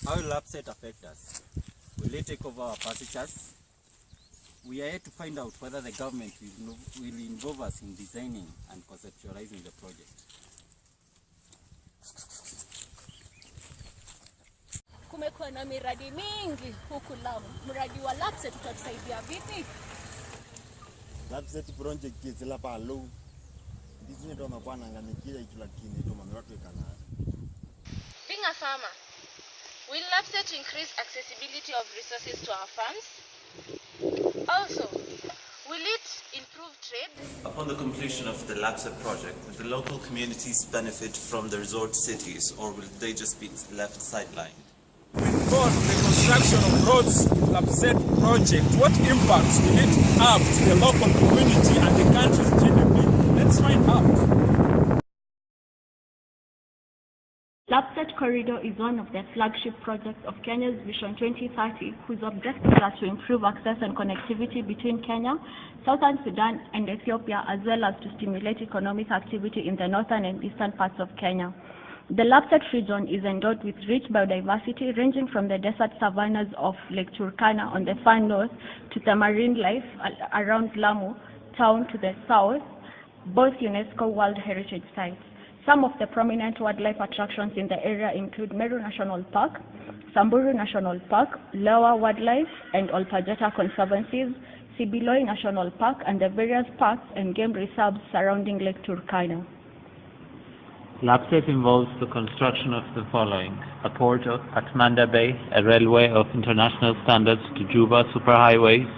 How will LAPSSET affect us? Will it take over our passengers? We are here to find out whether the government will involve us in designing and conceptualizing the project. Kumekuwa na miradi mingi huku Lamu. Mradi wa LAPSSET utatusaidia vipi? LAPSSET project izila pa low. Ndizine ndo mabwana nganikia ikilakini ndo mamratu ekana. Being a farmer, will LAPSSET increase accessibility of resources to our farms? Also, will it improve trade? Upon the completion of the LAPSSET project, will the local communities benefit from the resort cities, or will they just be left sidelined? For the construction of roads LAPSSET project, what impacts will it have to the local community and the country's GDP? Let's find out. LAPSSET Corridor is one of the flagship projects of Kenya's Vision 2030, whose objectives are to improve access and connectivity between Kenya, Southern Sudan, and Ethiopia, as well as to stimulate economic activity in the northern and eastern parts of Kenya. The LAPSSET region is endowed with rich biodiversity ranging from the desert savannas of Lake Turkana on the far north to the marine life around Lamu town to the south, both UNESCO World Heritage Sites. Some of the prominent wildlife attractions in the area include Meru National Park, Samburu National Park, Lower Wildlife and Olpajeta Conservancies, Sibiloi National Park, and the various parks and game reserves surrounding Lake Turkana. LAPSSET involves the construction of the following: a port at Manda Bay, a railway of international standards to Juba superhighways,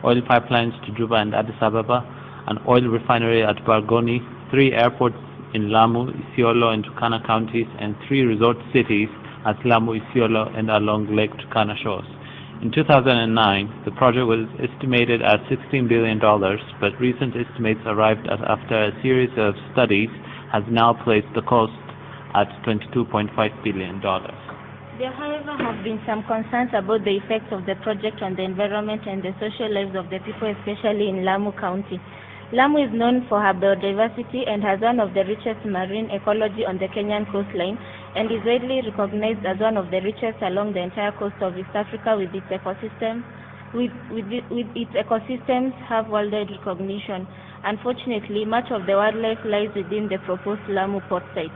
oil pipelines to Juba and Addis Ababa, an oil refinery at Bargoni, 3 airports in Lamu, Isiolo, and Turkana counties, and 3 resort cities at Lamu, Isiolo, and along Lake Turkana shores. In 2009, the project was estimated at $16 billion, but recent estimates arrived at after a series of studies has now placed the cost at $22.5 billion. There, however, have been some concerns about the effects of the project on the environment and the social lives of the people, especially in Lamu County. Lamu is known for her biodiversity and has one of the richest marine ecology on the Kenyan coastline, and is widely recognized as one of the richest along the entire coast of East Africa, with its ecosystems have worldwide recognition. Unfortunately, much of the wildlife lies within the proposed Lamu port site.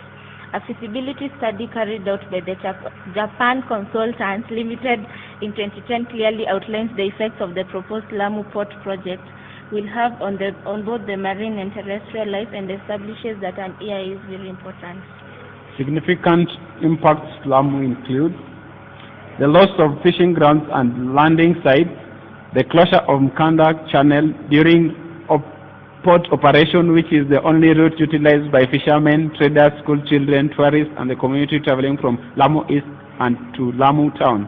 A feasibility study carried out by the Japan Consultants Limited in 2010 clearly outlines the effects of the proposed Lamu port project will have on both the marine and terrestrial life, and establishes that an EIA is very important. Significant impacts to Lamu include the loss of fishing grounds and landing sites, the closure of Mkanda Channel during port operation, which is the only route utilized by fishermen, traders, school children, tourists, and the community traveling from Lamu East and to Lamu town.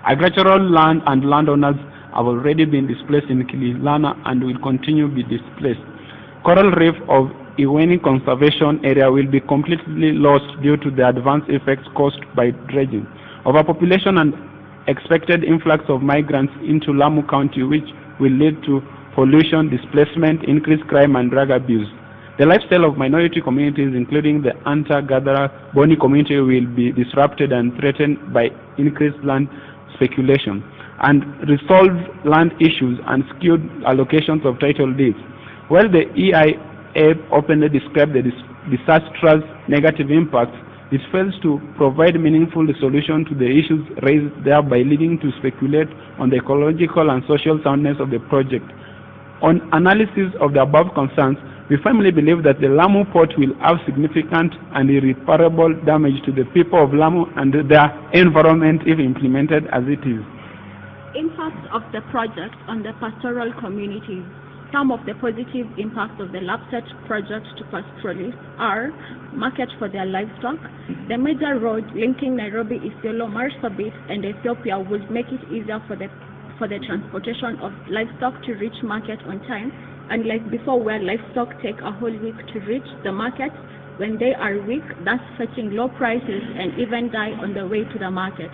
Agricultural land and landowners have already been displaced in Kililana and will continue to be displaced. Coral reef of Iweni Conservation Area will be completely lost due to the adverse effects caused by dredging. Overpopulation and expected influx of migrants into Lamu County, which will lead to pollution, displacement, increased crime, and drug abuse. The lifestyle of minority communities, including the hunter-gatherer Boni community, will be disrupted and threatened by increased land speculation and resolved land issues and skewed allocations of title deeds. While the EIA openly described the disastrous negative impacts, it fails to provide meaningful solution to the issues raised, thereby leading to speculate on the ecological and social soundness of the project. On analysis of the above concerns, we firmly believe that the Lamu port will have significant and irreparable damage to the people of Lamu and their environment if implemented as it is. Impacts of the project on the pastoral communities. Some of the positive impacts of the LAPSSET project to pastoralists are market for their livestock. The major road linking Nairobi, Isiolo, Marsabit, and Ethiopia would make it easier for the transportation of livestock to reach market on time, unlike before, where livestock take a whole week to reach the market when they are weak, thus fetching low prices and even die on the way to the market.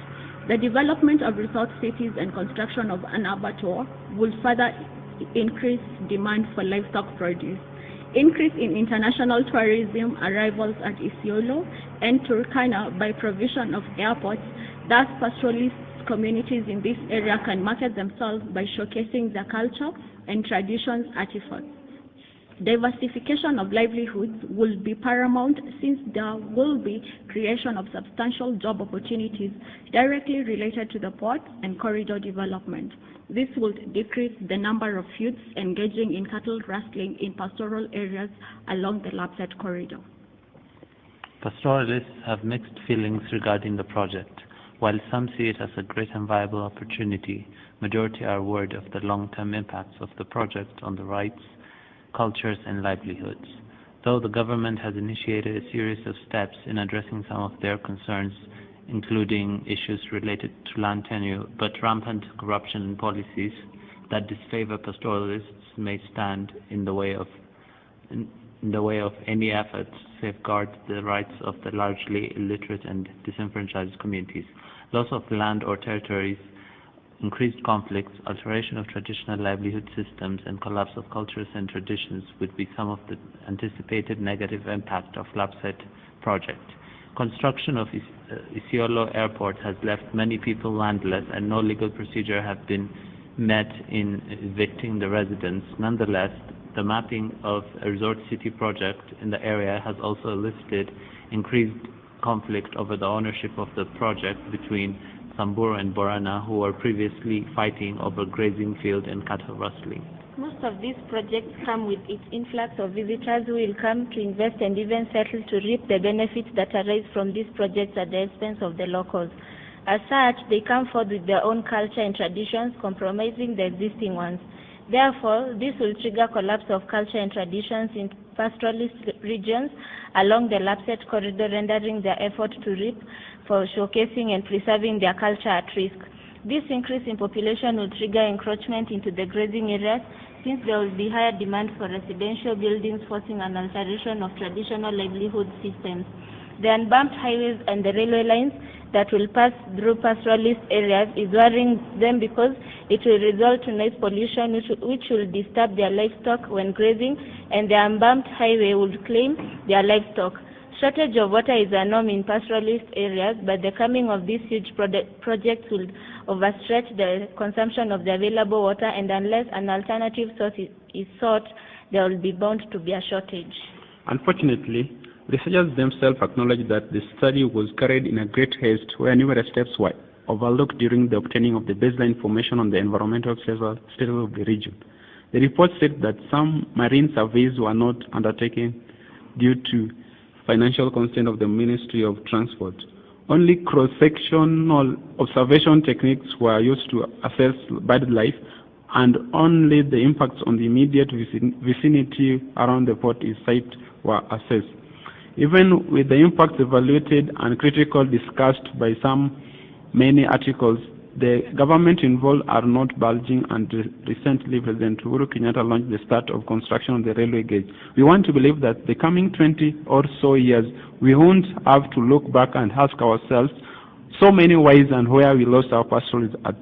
The development of resort cities and construction of an abattoir will further increase demand for livestock produce. Increase in international tourism arrivals at Isiolo and Turkana by provision of airports Thus, pastoralist communities in this area can market themselves by showcasing their culture and traditions artifacts. Diversification of livelihoods will be paramount since there will be creation of substantial job opportunities directly related to the port and corridor development. This will decrease the number of youths engaging in cattle rustling in pastoral areas along the LAPSSET corridor. Pastoralists have mixed feelings regarding the project. While some see it as a great and viable opportunity, majority are worried of the long-term impacts of the project on the rights, cultures, and livelihoods. Though the government has initiated a series of steps in addressing some of their concerns, including issues related to land tenure, but rampant corruption and policies that disfavor pastoralists may stand in the way of any efforts to safeguard the rights of the largely illiterate and disenfranchised communities. Loss of land or territories, increased conflicts, alteration of traditional livelihood systems, and collapse of cultures and traditions would be some of the anticipated negative impact of LAPSSET project. Construction of Isiolo Airport has left many people landless, and no legal procedure have been met in evicting the residents. Nonetheless, the mapping of a resort city project in the area has also elicited increased conflict over the ownership of the project between Samburu and Borana, who were previously fighting over grazing field and cattle rustling. Most of these projects come with its influx of visitors who will come to invest and even settle to reap the benefits that arise from these projects at the expense of the locals. As such, they come forth with their own culture and traditions, compromising the existing ones. Therefore, this will trigger collapse of culture and traditions in pastoralist regions along the LAPSSET corridor, rendering their effort to reap for showcasing and preserving their culture at risk. This increase in population will trigger encroachment into the grazing areas, since there will be higher demand for residential buildings, forcing an alteration of traditional livelihood systems. The unbumped highways and the railway lines that will pass through pastoralist areas is worrying them because it will result to noise pollution which will disturb their livestock when grazing, and the unbumped highway would claim their livestock. Shortage of water is a norm in pastoralist areas, but the coming of these huge projects will overstretch the consumption of the available water, and unless an alternative source is sought, there will be bound to be a shortage. Unfortunately, researchers themselves acknowledge that the study was carried in a great haste where numerous steps were overlooked during the obtaining of the baseline information on the environmental status of the region. The report said that some marine surveys were not undertaken due to financial constraint of the Ministry of Transport. Only cross-sectional observation techniques were used to assess wildlife, and only the impacts on the immediate vicinity around the port site were assessed. Even with the impacts evaluated and critical discussed by many articles, the government involved are not budging, and recently President Uhuru Kenyatta launched the start of construction on the railway gauge. We want to believe that the coming 20 or so years, we won't have to look back and ask ourselves so many ways and where we lost our pastoralists at